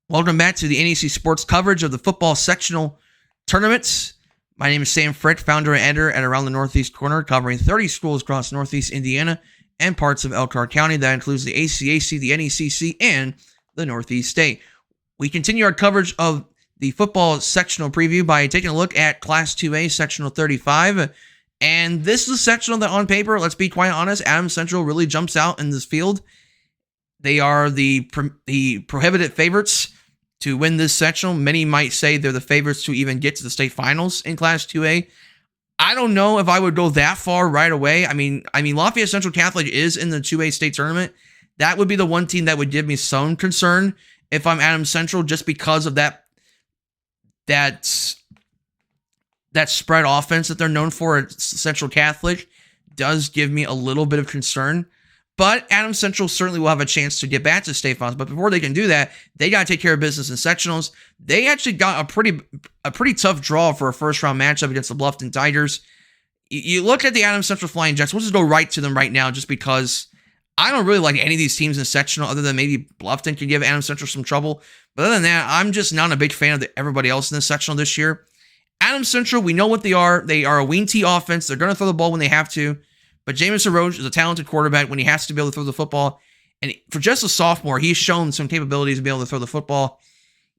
Welcome back to the NECC sports coverage of the football sectional tournaments. My name is Sam Frick, founder and editor at Around the Northeast Corner, covering 30 schools across Northeast Indiana and parts of Elkhart County. That includes the ACAC, the NECC, and the Northeast State. We continue our coverage of the football sectional preview by taking a look at Class 2A, Sectional 35. And this is a sectional that on paper, let's be quite honest, Adams Central really jumps out in this field. They are the prohibited favorites to win this sectional. Many might say they're the favorites to even get to the state finals in Class 2A. I don't know if I would go that far right away. I mean, Lafayette Central Catholic is in the 2A state tournament. That would be the one team that would give me some concern if I'm Adams Central, just because of that spread offense that they're known for at Central Catholic does give me a little bit of concern. But Adams Central certainly will have a chance to get back to state finals. But before they can do that, they got to take care of business in sectionals. They actually got a pretty tough draw for a first-round matchup against the Bluffton Tigers. You look at the Adams Central Flying Jets. We'll just go right to them right now just because I don't really like any of these teams in sectional other than maybe Bluffton can give Adams Central some trouble. But other than that, I'm just not a big fan of everybody else in this sectional this year. Adams Central, we know what they are. They are a wing T offense. They're going to throw the ball when they have to. But Jamison Roach is a talented quarterback when he has to be able to throw the football. And for just a sophomore, he's shown some capabilities to be able to throw the football.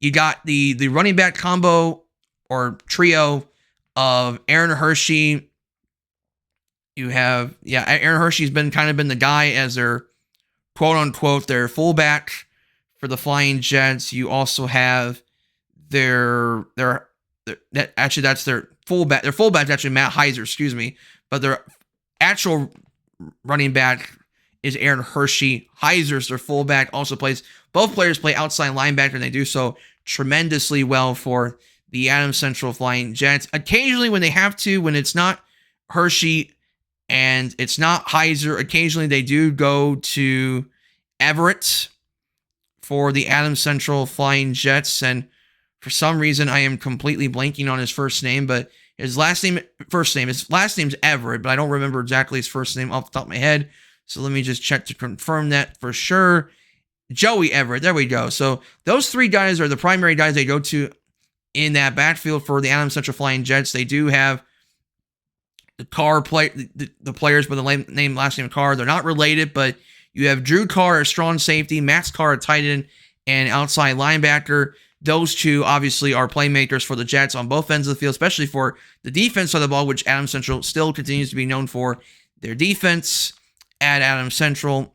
You got the running back combo or trio of Aaron Hershey. You have, Aaron Hershey's been the guy as their quote-unquote, their fullback for the Flying Jets. You also have that's their fullback. Their fullback's actually Matt Heiser, but their actual running back is Aaron Hershey. Heiser's their fullback, both players play outside linebacker, and they do so tremendously well for the Adams Central Flying Jets. Occasionally when they have to, when it's not Hershey and it's not Heiser, occasionally they do go to Everett for the Adams Central Flying Jets, and for some reason I am completely blanking on his first name, but his last name's Everett, but I don't remember exactly his first name off the top of my head. So let me just check to confirm that for sure. Joey Everett, there we go. So those three guys are the primary guys they go to in that backfield for the Adams Central Flying Jets. They do have the players by the last name Carr. They're not related, but you have Drew Carr, a strong safety, Max Carr, a tight end, and outside linebacker. Those two obviously are playmakers for the Jets on both ends of the field, especially for the defense of the ball, which Adams Central still continues to be known for their defense at Adams Central.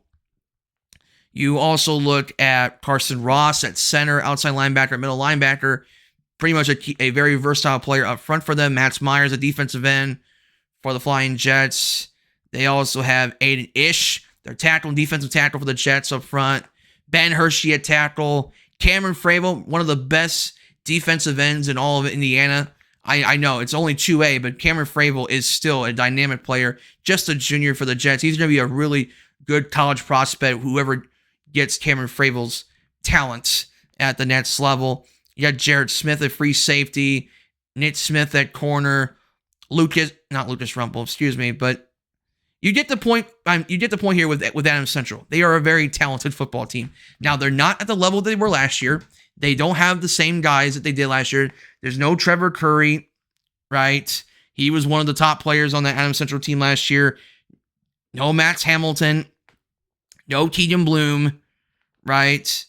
You also look at Carson Ross at center, outside linebacker, middle linebacker, pretty much a very versatile player up front for them. Matt Myers, a defensive end for the Flying Jets. They also have Aiden Ish, their defensive tackle for the Jets up front. Ben Hershey at tackle. Cameron Fravel, one of the best defensive ends in all of Indiana. I know it's only 2A, but Cameron Fravel is still a dynamic player, just a junior for the Jets. He's going to be a really good college prospect, whoever gets Cameron Fravel's talent at the next level. You got Jared Smith at free safety, Nick Smith at corner, not Lucas Rumpel, but you get the point. You get the point here with Adams Central. They are a very talented football team. Now, they're not at the level they were last year. They don't have the same guys that they did last year. There's no Trevor Curry, right? He was one of the top players on the Adams Central team last year. No Max Hamilton. No Keegan Bloom, right?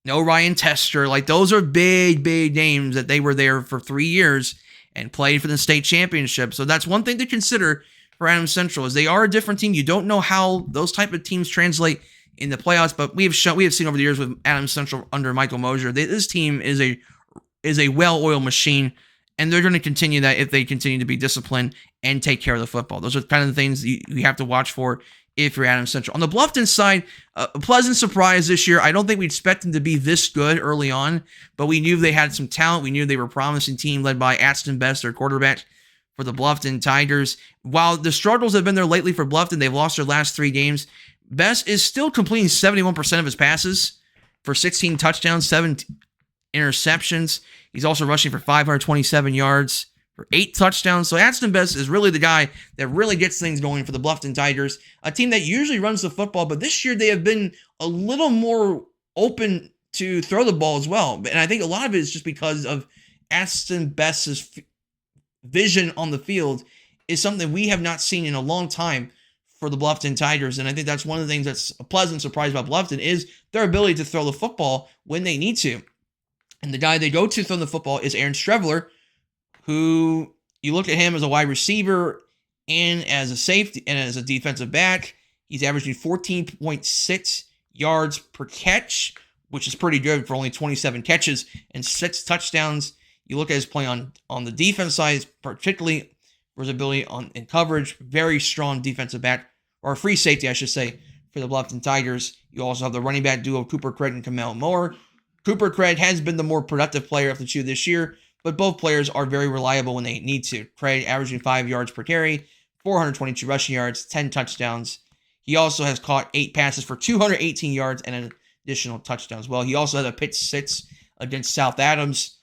No Ryan Tester. Like, those are big names that they were there for 3 years and played for the state championship. So that's one thing to consider for Adams Central, is they are a different team. You don't know how those type of teams translate in the playoffs, but we have seen over the years with Adams Central under Michael Mosier, this team is a well-oiled machine, and they're going to continue that if they continue to be disciplined and take care of the football. Those are kind of the things you have to watch for if you're Adams Central. On the Bluffton side, a pleasant surprise this year. I don't think we expect them to be this good early on, but we knew they had some talent. We knew they were a promising team led by Aston Best, their quarterback for the Bluffton Tigers. While the struggles have been there lately for Bluffton, they've lost their last 3 games. Best is still completing 71% of his passes for 16 touchdowns, 7 interceptions. He's also rushing for 527 yards for 8 touchdowns. So Aston Best is really the guy that really gets things going for the Bluffton Tigers, a team that usually runs the football, but this year they have been a little more open to throw the ball as well. And I think a lot of it is just because of Aston Best's vision on the field is something we have not seen in a long time for the Bluffton Tigers. And I think that's one of the things that's a pleasant surprise about Bluffton is their ability to throw the football when they need to. And the guy they go to throw the football is Aaron Strevler, who you look at him as a wide receiver and as a safety and as a defensive back. He's averaging 14.6 yards per catch, which is pretty good for only 27 catches and 6 touchdowns. You look at his play on the defense side, particularly for his ability in coverage, very strong defensive back, or free safety, I should say, for the Bluffton Tigers. You also have the running back duo, Cooper Craig and Kamel Moore. Cooper Craig has been the more productive player of the two this year, but both players are very reliable when they need to. Craig averaging 5 yards per carry, 422 rushing yards, 10 touchdowns. He also has caught 8 passes for 218 yards and an additional touchdown as well. He also had a pick 6 against South Adams,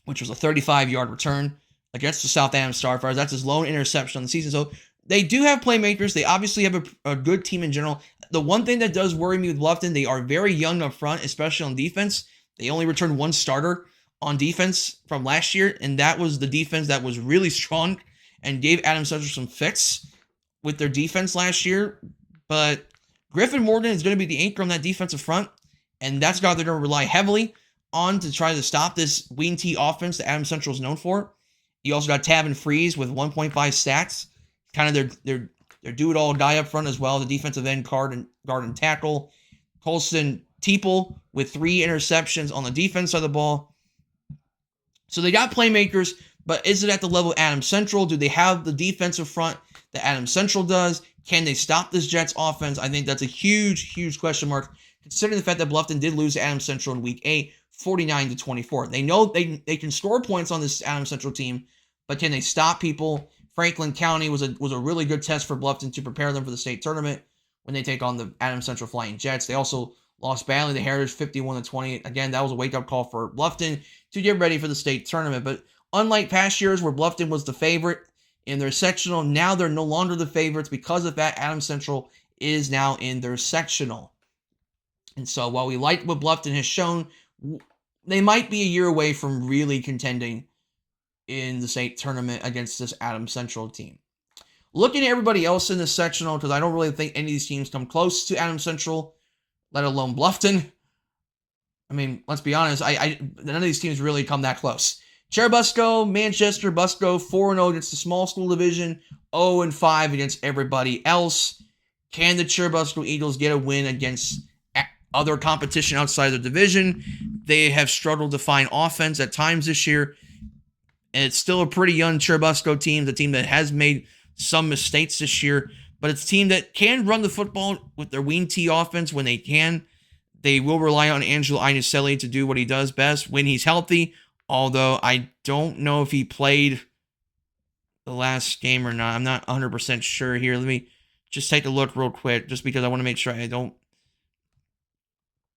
which was a 35-yard return against the South Adams Starfires. That's his lone interception on the season. So they do have playmakers. They obviously have a good team in general. The one thing that does worry me with Bluffton, they are very young up front, especially on defense. They only returned 1 starter on defense from last year, and that was the defense that was really strong and gave Adams Central some fits with their defense last year. But Griffin Morgan is going to be the anchor on that defensive front, and that's a guy they're going to rely heavily on to try to stop this wing T offense that Adams Central is known for. You also got Tavin Freeze with 1.5 sacks, kind of their do-it-all guy up front as well, the defensive end guard and tackle. Colston Teeple with 3 interceptions on the defense side of the ball. So they got playmakers, but is it at the level of Adams Central? Do they have the defensive front that Adams Central does? Can they stop this Jets offense? I think that's a huge, huge question mark, considering the fact that Bluffton did lose to Adams Central in Week 8, 49-24. They know they can score points on this Adams Central team, but can they stop people? Franklin County was a really good test for Bluffton to prepare them for the state tournament when they take on the Adams Central Flying Jets. They also lost badly to Heritage 51-20. Again, that was a wake-up call for Bluffton to get ready for the state tournament. But unlike past years where Bluffton was the favorite in their sectional, now they're no longer the favorites. Because of that, Adams Central is now in their sectional. And so while we like what Bluffton has shown, they might be a year away from really contending in the state tournament against this Adams Central team. Looking at everybody else in this sectional, because I don't really think any of these teams come close to Adams Central, let alone Bluffton. I mean, let's be honest, none of these teams really come that close. Churubusco, Manchester, Busco, 4-0 against the small school division, 0-5 against everybody else. Can the Churubusco Eagles get a win against other competition outside of the division? They have struggled to find offense at times this year, and it's still a pretty young Churubusco team, the team that has made some mistakes this year, but it's a team that can run the football with their wing T offense when they can. They will rely on Angelo Inicelli to do what he does best when he's healthy, although I don't know if he played the last game or not. I'm not 100% sure here. Let me just take a look real quick, just because I want to make sure I don't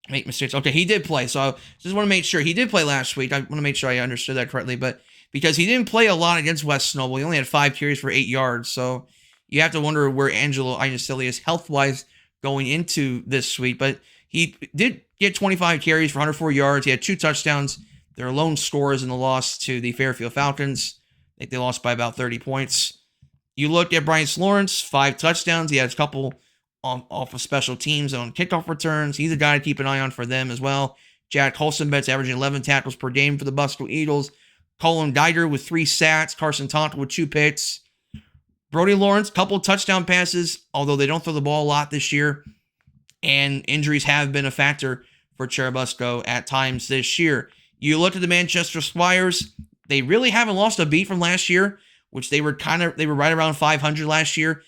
make mistakes. Okay, he did play, so I just want to make sure. He did play last week. I want to make sure I understood that correctly, but because he didn't play a lot against West Snowball, he only had 5 carries for 8 yards, so you have to wonder where Angelo Inicelli is health-wise going into this week, but he did get 25 carries for 104 yards. He had 2 touchdowns. Their lone scorers in the loss to the Fairfield Falcons. I think they lost by about 30 points. You look at Bryce Lawrence, 5 touchdowns. He has a couple off of special teams on kickoff returns. He's a guy to keep an eye on for them as well. Jack Holstenbet's averaging 11 tackles per game for the Busco Eagles. Colin Geiger with 3 sacks. Carson Tonka with 2 picks. Brody Lawrence, couple touchdown passes, although they don't throw the ball a lot this year. And injuries have been a factor for Churubusco at times this year. You look at the Manchester Squires, they really haven't lost a beat from last year, which they were right around 500 last year.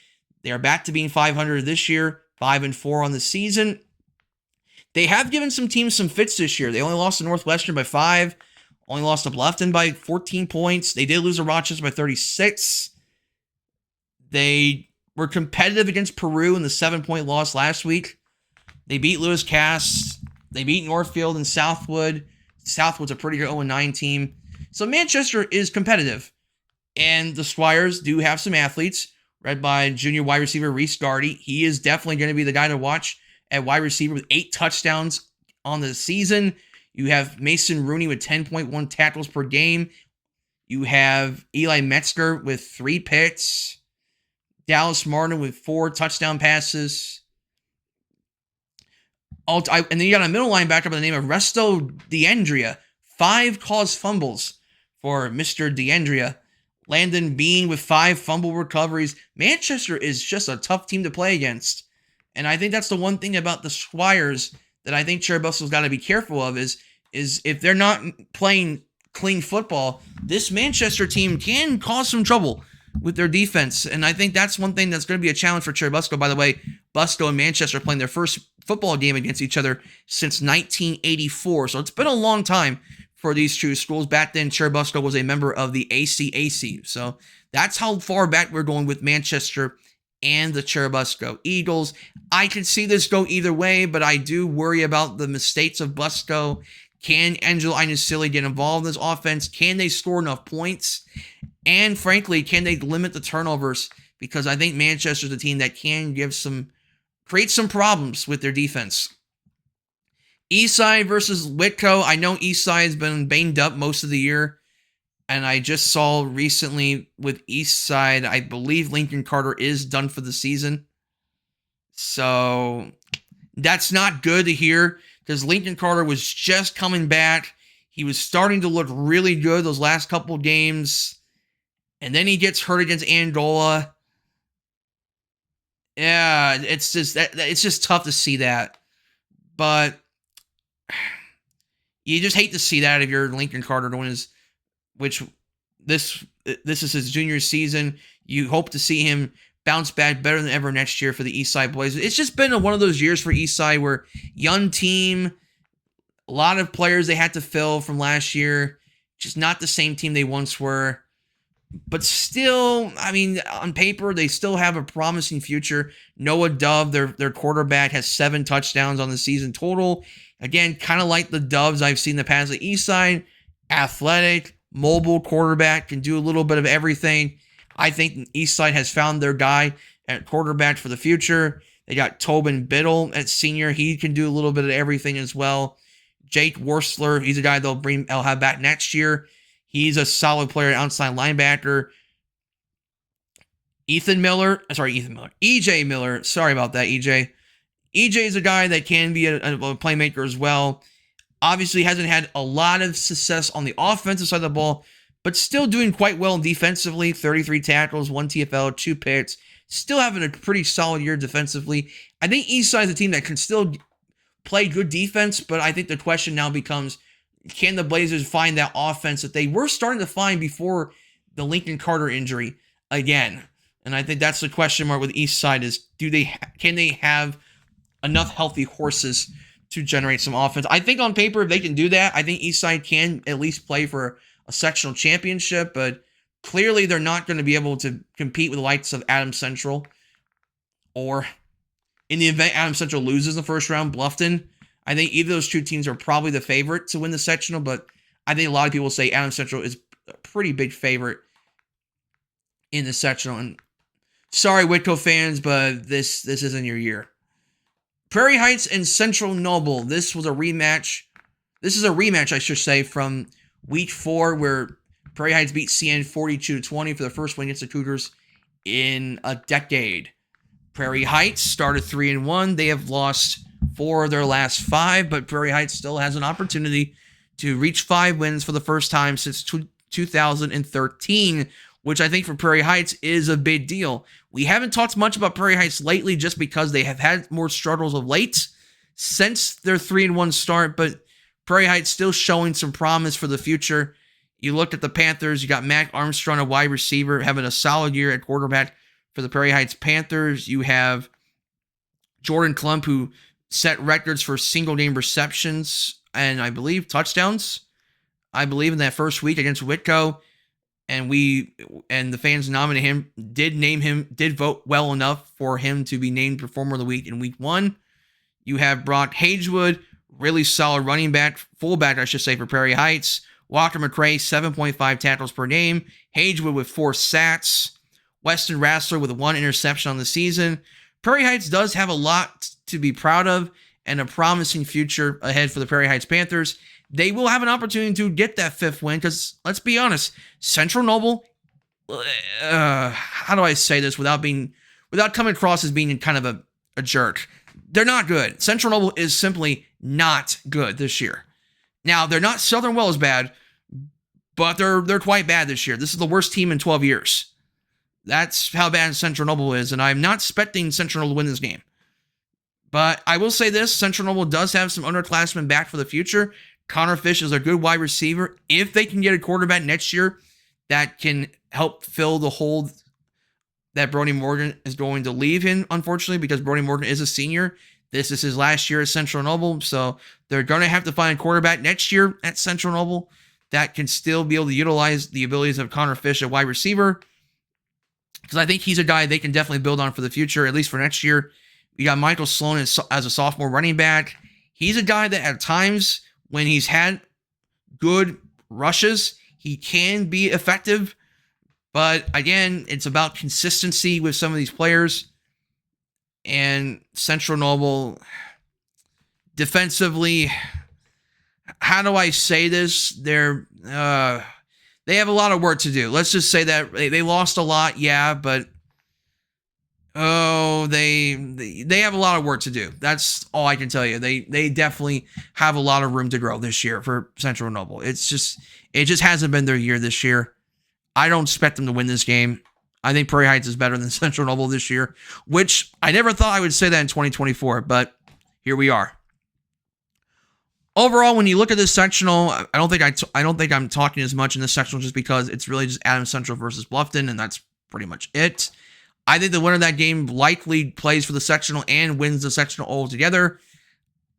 They are back to being 500 this year, 5-4 on the season. They have given some teams some fits this year. They only lost to Northwestern by 5, only lost to Bluffton by 14 points. They did lose to Rochester by 36. They were competitive against Peru in the 7-point loss last week. They beat Lewis Cass. They beat Northfield and Southwood. Southwood's a pretty good 0-9 team. So Manchester is competitive. And the Squires do have some athletes, led by junior wide receiver Reese Gardy. He is definitely going to be the guy to watch at wide receiver with 8 touchdowns on the season. You have Mason Rooney with 10.1 tackles per game. You have Eli Metzger with 3 picks. Dallas Martin with 4 touchdown passes. And then you got a middle linebacker by the name of Resto DeAndrea. 5 caused fumbles for Mr. DeAndrea. Landon Bean with 5 fumble recoveries. Manchester is just a tough team to play against. And I think that's the one thing about the Squires that I think Churubusco's got to be careful of is if they're not playing clean football, this Manchester team can cause some trouble with their defense. And I think that's one thing that's going to be a challenge for Churubusco. By the way, Busco and Manchester are playing their first football game against each other since 1984. So it's been a long time for these two schools. Back then, Churubusco was a member of the ACAC. So that's how far back we're going with Manchester and the Churubusco Eagles. I can see this go either way, but I do worry about the mistakes of Busco. Can Angelo Inusili get involved in this offense? Can they score enough points? And frankly, can they limit the turnovers? Because I think Manchester's a team that can create some problems with their defense. Eastside versus Whitko. I know Eastside has been banged up most of the year. And I just saw recently with Eastside, I believe Lincoln Carter is done for the season. So that's not good to hear because Lincoln Carter was just coming back. He was starting to look really good those last couple of games. And then he gets hurt against Angola. Yeah, it's just tough to see that. But you just hate to see that if you're Lincoln Carter doing which this is his junior season. You hope to see him bounce back better than ever next year for the Eastside Boys. It's just been one of those years for Eastside where young team, a lot of players they had to fill from last year, just not the same team they once were. But still, I mean, on paper, they still have a promising future. Noah Dove, their quarterback, has 7 touchdowns on the season total. Again, kind of like the Doves I've seen in the past. The Eastside, athletic, mobile quarterback, can do a little bit of everything. I think Eastside has found their guy at quarterback for the future. They got Tobin Biddle at senior. He can do a little bit of everything as well. Jake Worstler, he's a guy they'll have back next year. He's a solid player, outside linebacker. EJ Miller. Sorry about that, EJ. EJ is a guy that can be a playmaker as well. Obviously hasn't had a lot of success on the offensive side of the ball, but still doing quite well defensively. 33 tackles, 1 TFL, 2 picks. Still having a pretty solid year defensively. I think Eastside is a team that can still play good defense, but I think the question now becomes, can the Blazers find that offense that they were starting to find before the Lincoln Carter injury again? And I think that's the question mark with Eastside is, can they have enough healthy horses to generate some offense? I think on paper, if they can do that, I think Eastside can at least play for a sectional championship, but clearly they're not going to be able to compete with the likes of Adams Central, or in the event Adams Central loses the first round, Bluffton. I think either of those two teams are probably the favorite to win the sectional, but I think a lot of people say Adams Central is a pretty big favorite in the sectional. And sorry, Whitko fans, but this isn't your year. Prairie Heights and Central Noble. This was a rematch. This is a rematch, I should say, from week 4, where Prairie Heights beat CN 42-20 for the first win against the Cougars in a decade. Prairie Heights started 3-1. They have lost 4 of their last 5, but Prairie Heights still has an opportunity to reach 5 wins for the first time since 2013, which I think for Prairie Heights is a big deal. We haven't talked much about Prairie Heights lately just because they have had more struggles of late since their 3-1 start, but Prairie Heights still showing some promise for the future. You look at the Panthers, you got Mac Armstrong, a wide receiver, having a solid year at quarterback for the Prairie Heights Panthers. You have Jordan Klump, who set records for single-game receptions and I believe touchdowns. I believe in that first week against Whitko, and the fans nominated him, did vote well enough for him to be named Performer of the Week in week 1. You have Brock Hagewood, really solid fullback, I should say, for Prairie Heights. Walker McCray, 7.5 tackles per game. Hagewood with 4 sacks. Weston Rassler with 1 interception on the season. Prairie Heights does have a lot to be proud of, and a promising future ahead for the Prairie Heights Panthers. They will have an opportunity to get that 5th win because, let's be honest, Central Noble, how do I say this without coming across as being kind of a jerk? They're not good. Central Noble is simply not good this year. Now, they're not Southern Wells bad, but they're quite bad this year. This is the worst team in 12 years. That's how bad Central Noble is, and I'm not expecting Central Noble to win this game. But I will say this, Central Noble does have some underclassmen back for the future. Connor Fish is a good wide receiver. If they can get a quarterback next year that can help fill the hole that Brody Morgan is going to leave him, unfortunately, because Brody Morgan is a senior. This is his last year at Central Noble, so they're going to have to find a quarterback next year at Central Noble that can still be able to utilize the abilities of Connor Fish at wide receiver, because I think he's a guy they can definitely build on for the future, at least for next year. You got Michael Sloan as a sophomore running back. He's a guy that at times, when he's had good rushes, he can be effective. But again, it's about consistency with some of these players. And Central Noble, defensively, how do I say this? They have a lot of work to do. Let's just say that they lost a lot, yeah, but they have a lot of work to do. That's all I can tell you. They definitely have a lot of room to grow this year for Central Noble. It just hasn't been their year this year. I don't expect them to win this game. I think Prairie Heights is better than Central Noble this year, which I never thought I would say that in 2024, but here we are. Overall, when you look at this sectional, I don't think I'm talking as much in this sectional just because it's really just Adams Central versus Bluffton, and that's pretty much it. I think the winner of that game likely plays for the sectional and wins the sectional altogether.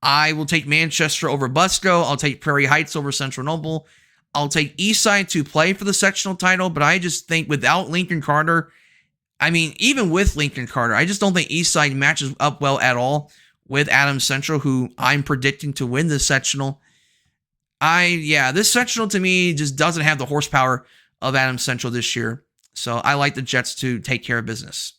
I will take Manchester over Busco. I'll take Prairie Heights over Central Noble. I'll take Eastside to play for the sectional title, but I just think without Lincoln Carter, I mean, even with Lincoln Carter, I just don't think Eastside matches up well at all with Adams Central, who I'm predicting to win this sectional. This sectional to me just doesn't have the horsepower of Adams Central this year. So I like the Jets to take care of business.